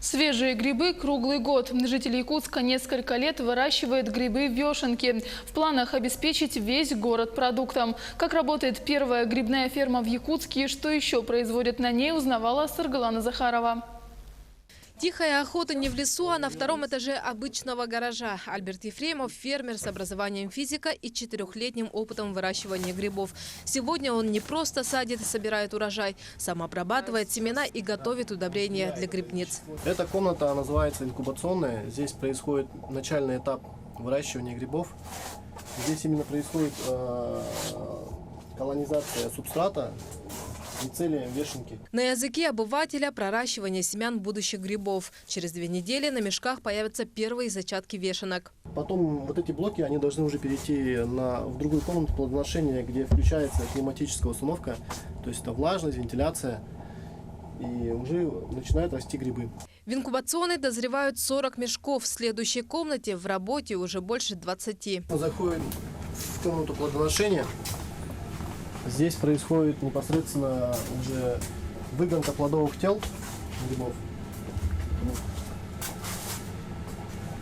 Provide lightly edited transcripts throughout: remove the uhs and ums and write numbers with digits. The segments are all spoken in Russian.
Свежие грибы круглый год. Жители Якутска несколько лет выращивают грибы вешенки. В планах обеспечить весь город продуктом. Как работает первая грибная ферма в Якутске и что еще производят на ней, узнавала Саргалана Захарова. Тихая охота не в лесу, а на втором этаже обычного гаража. Альберт Ефремов – фермер с образованием физика и 4-летним опытом выращивания грибов. Сегодня он не просто садит и собирает урожай, сам обрабатывает семена и готовит удобрения для грибниц. Эта комната называется инкубационная. Здесь происходит начальный этап выращивания грибов. Здесь именно происходит колонизация субстрата и цели вешенки. На языке обывателя проращивание семян будущих грибов. Через 2 недели на мешках появятся первые зачатки вешенок. Потом вот эти блоки, они должны уже перейти в другую комнату плодоношения, где включается климатическая установка, то есть это влажность, вентиляция, и уже начинают расти грибы. В инкубационной дозревают 40 мешков. В следующей комнате в работе уже больше 20. Заходим в комнату плодоношения. Здесь происходит непосредственно уже выгонка плодовых тел грибов.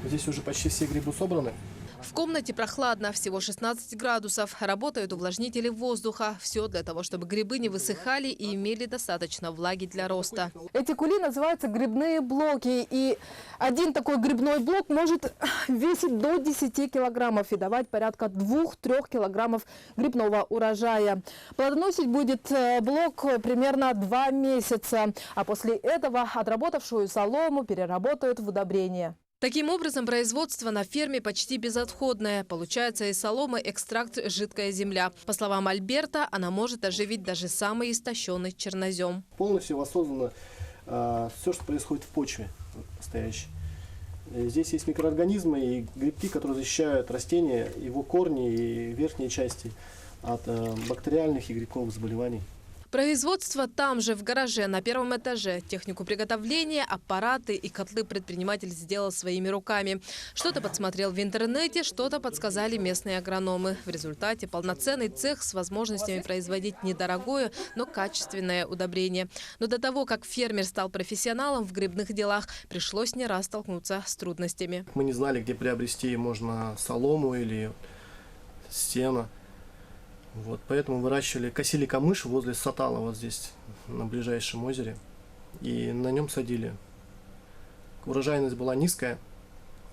Здесь уже почти все грибы собраны. В комнате прохладно, всего 16 градусов. Работают увлажнители воздуха. Все для того, чтобы грибы не высыхали и имели достаточно влаги для роста. Эти кули называются грибные блоки. И один такой грибной блок может весить до 10 килограммов и давать порядка 2-3 килограммов грибного урожая. Плодоносить будет блок примерно 2 месяца. А после этого отработавшую солому переработают в удобрение. Таким образом, производство на ферме почти безотходное. Получается из соломы экстракт «жидкая земля». По словам Альберта, она может оживить даже самый истощенный чернозем. Полностью воссоздано все, что происходит в почве настоящей. Здесь есть микроорганизмы и грибки, которые защищают растения, его корни и верхние части от бактериальных и грибковых заболеваний. Производство там же, в гараже, на 1-м этаже. Технику приготовления, аппараты и котлы предприниматель сделал своими руками. Что-то подсмотрел в интернете, что-то подсказали местные агрономы. В результате полноценный цех с возможностями производить недорогое, но качественное удобрение. Но до того, как фермер стал профессионалом в грибных делах, пришлось не раз столкнуться с трудностями. Мы не знали, где приобрести можно солому или сено. Вот, поэтому косили камыш возле Сатала, вот здесь, на ближайшем озере, и на нем садили. Урожайность была низкая,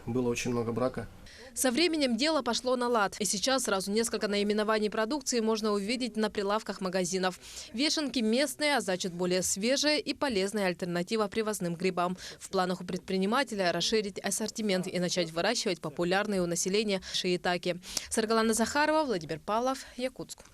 было очень много брака. Со временем дело пошло на лад. И сейчас сразу несколько наименований продукции можно увидеть на прилавках магазинов. Вешенки местные, а значит более свежая и полезная альтернатива привозным грибам. В планах у предпринимателя расширить ассортимент и начать выращивать популярные у населения шиитаки. Саргалана Захарова, Владимир Павлов, Якутск.